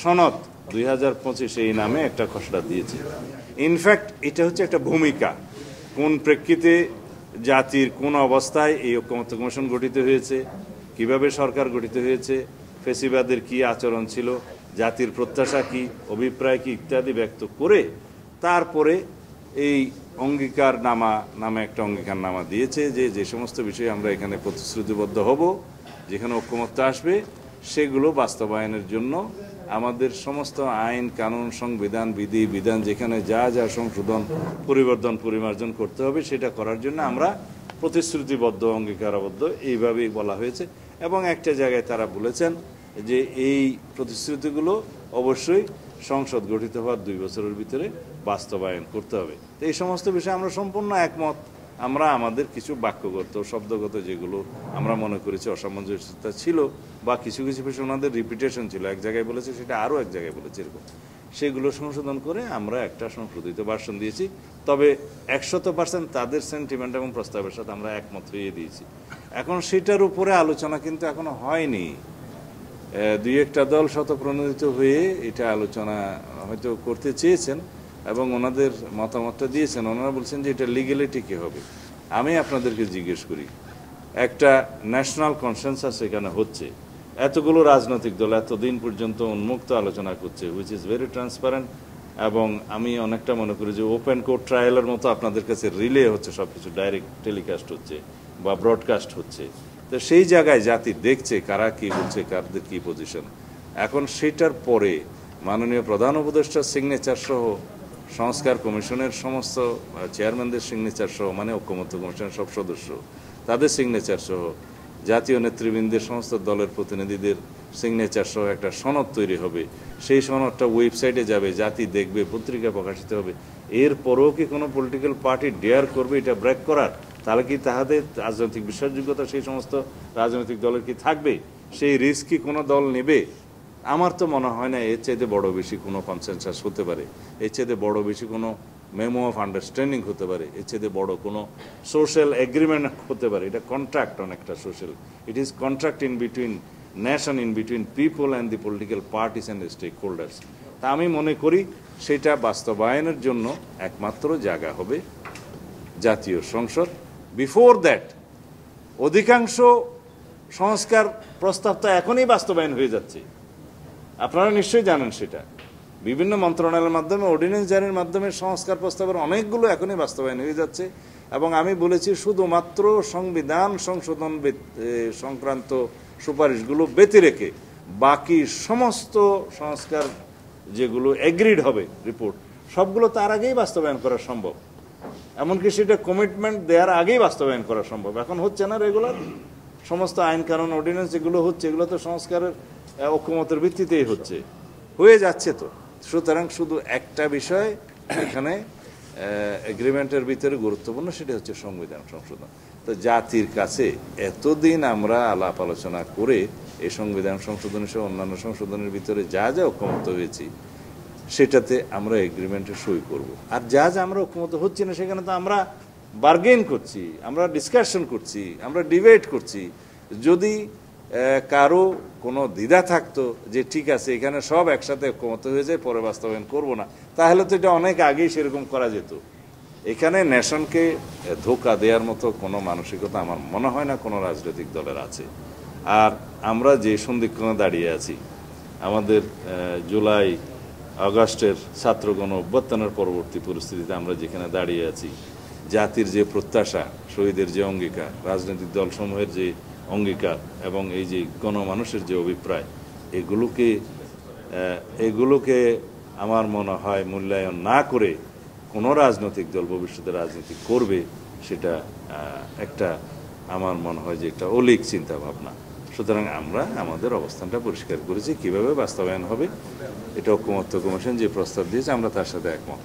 সনদ 2025 এই নামে একটা খসড়া দিয়েছে। ইনফ্যাক্ট এটা হচ্ছে একটা ভূমিকা, কোন প্রেক্ষিতে জাতির কোন অবস্থায় এই ঐকমত্য কমিশন গঠিত হয়েছে, কিভাবে সরকার গঠিত হয়েছে, ফেসিবাদের কি আচরণ ছিল, জাতির প্রত্যাশা কি, অভিপ্রায় কি ইত্যাদি ব্যক্ত করে তারপরে এই অঙ্গীকার নামে একটা অঙ্গীকার নামা দিয়েছে যে সমস্ত বিষয়ে আমরা এখানে প্রতিশ্রুতিবদ্ধ হব, যেখানে ঐকমত্য আসবে সেগুলো বাস্তবায়নের জন্য আমাদের সমস্ত আইন কানুন সংবিধান বিধি বিধান যেখানে যা যা সংশোধন পরিবর্তন পরিমার্জন করতে হবে সেটা করার জন্য আমরা প্রতিশ্রুতিবদ্ধ অঙ্গীকারাবদ্ধ এইভাবেই বলা হয়েছে। এবং একটা জায়গায় তারা বলেছেন যে এই প্রতিশ্রুতিগুলো অবশ্যই সংসদ গঠিত হওয়ার 2 বছরের ভিতরে বাস্তবায়ন করতে হবে। তো এই সমস্ত বিষয়ে আমরা সম্পূর্ণ একমত। আমরা আমাদের কিছু বাক্যগত শব্দগত যেগুলো আমরা মনে করেছি অসামঞ্জস্যতা ছিল বা কিছু কিছু বিষয় ওনাদের রিপিটেশন ছিল, এক জায়গায় বলেছে সেটা আরও এক জায়গায় বলেছে, এরকম সেগুলো সংশোধন করে আমরা একটা সংশোধিত ভার্সন দিয়েছি। তবে 100% তাদের সেন্টিমেন্ট এবং প্রস্তাবের সাথে আমরা একমত হয়ে দিয়েছি। এখন সেটার উপরে আলোচনা কিন্তু এখনো হয়নি। 2-1টা দল শতপ্রণোদিত হয়ে এটা আলোচনা হয়তো করতে চেয়েছেন এবং ওনাদের মতামতটা দিয়েছেন। ওনারা বলছেন যে এটা লিগ্যালিটি কি হবে। আমি আপনাদেরকে জিজ্ঞেস করি, একটা ন্যাশনাল কনসেনসাস এখানে হচ্ছে, এতগুলো রাজনৈতিক দল এতদিন পর্যন্ত উন্মুক্ত আলোচনা করছে, হুইচ ইজ ভেরি ট্রান্সপারেন্ট, এবং আমি অনেকটা মনে করি যে ওপেন কোর্ট ট্রায়ালের মতো আপনাদের কাছে রিলে হচ্ছে, সব কিছু ডাইরেক্ট টেলিকাস্ট হচ্ছে বা ব্রডকাস্ট হচ্ছে। তো সেই জায়গায় জাতি দেখছে কারা কি বলছে, কারদের কি পজিশন। এখন সেটার পরে মাননীয় প্রধান উপদেষ্টার সিগনেচার সহ সংস্কার কমিশনের সমস্ত চেয়ারম্যানদের সিগনেচার সহ, মানে ঐকমত্য কমিশনের সব সদস্য তাদের সিগনেচার সহ, জাতীয় নেতৃবৃন্দের সমস্ত দলের প্রতিনিধিদের সিগনেচার সহ একটা সনদ তৈরি হবে। সেই সনদটা ওয়েবসাইটে যাবে, জাতি দেখবে, পত্রিকায় প্রকাশিত হবে। এরপরেও কি কোনো পলিটিক্যাল পার্টি ডেয়ার করবে এটা ব্রেক করার? তাহলে কি তাদের রাজনৈতিক বিশ্বাসযোগ্যতা সেই সমস্ত রাজনৈতিক দলের কি থাকবে? সেই রিস্ক কি কোনো দল নেবে? আমার তো মনে হয় না এর চাইতে বড় বেশি কোনো কনসেনসাস হতে পারে, এর চাইতে বড় বেশি কোনো মেমো অফ আন্ডারস্ট্যান্ডিং হতে পারে, এর চাইতে বড় কোনো সোশ্যাল এগ্রিমেন্ট হতে পারে। এটা কন্ট্রাক্ট, অনেকটা social, it is contract in between nation, in between people and the political parties and stakeholders. তা আমি মনে করি সেটা বাস্তবায়নের জন্য একমাত্র জায়গা হবে জাতীয় সংসদ। বিফোর দ্যাট অধিকাংশ সংস্কার প্রস্তাব তো এখনই বাস্তবায়ন হয়ে যাচ্ছে, আপনারা নিশ্চয়ই জানেন সেটা। বিভিন্ন মন্ত্রণালয়ের মাধ্যমে, অর্ডিন্যান্স জারির মাধ্যমে সংস্কার প্রস্তাবের অনেকগুলো এখনই বাস্তবায়ন হয়ে যাচ্ছে। এবং আমি বলেছি শুধুমাত্র সংবিধান সংশোধন সংক্রান্ত সুপারিশগুলো ব্যতি রেখে বাকি সমস্ত সংস্কার যেগুলো এগ্রিড হবে রিপোর্ট, সবগুলো তার আগেই বাস্তবায়ন করা সম্ভব। এমনকি সেটা কমিটমেন্ট দেওয়ার আগেই বাস্তবায়ন করা সম্ভব। এখন হচ্ছে না রেগুলার সমস্ত আইন কানুন অর্ডিন্যান্স যেগুলো হচ্ছে, এগুলো তো সংস্কারের ঐকমত্যের ভিত্তিতেই হচ্ছে, হয়ে যাচ্ছে। তো সুতরাং শুধু একটা বিষয় এখানে এগ্রিমেন্টের ভিতরে গুরুত্বপূর্ণ, সেটা হচ্ছে সংবিধান সংশোধন। তো জাতির কাছে এতদিন আমরা আলাপ আলোচনা করে এই সংবিধান সংশোধন সহ অন্যান্য সংশোধনের ভিতরে যা যা ঐকমত্য হয়েছি সেটাতে আমরা এগ্রিমেন্টে সই করব। আর যা যা আমরা ঐকমত্য হচ্ছে না সেখানে তো আমরা বার্গেন করছি, আমরা ডিসকাশন করছি, আমরা ডিবেট করছি। যদি কারো কোনো দ্বিধা থাকতো যে ঠিক আছে এখানে সব একসাথে ঐকমত্য হয়ে যায়, পরে বাস্তবায়ন করব না, তাহলে তো এটা অনেক আগেই সেরকম করা যেত। এখানে নেশনকে ধোঁকা দেওয়ার মতো কোনো মানসিকতা আমার মনে হয় না কোনো রাজনৈতিক দলের আছে। আর আমরা যে সন্ধিক্ষণে দাঁড়িয়ে আছি, আমাদের জুলাই আগস্টের ছাত্রগণ অভ্যুত্থানের পরবর্তী পরিস্থিতিতে আমরা যেখানে দাঁড়িয়ে আছি, জাতির যে প্রত্যাশা, শহীদের যে অঙ্গীকার, রাজনৈতিক দলসমূহের যে অঙ্গীকার এবং এই যে গণমানুষের যে অভিপ্রায়, এগুলোকে আমার মনে হয় মূল্যায়ন না করে কোনো রাজনৈতিক দল ভবিষ্যতে রাজনীতি করবে, সেটা একটা আমার মনে হয় যে একটা অলীক চিন্তা ভাবনা। সুতরাং আমরা আমাদের অবস্থানটা পরিষ্কার করেছি, কিভাবে বাস্তবায়ন হবে এটা ঐকমত্য কমিশন যে প্রস্তাব দিয়েছে আমরা তার সাথে একমত।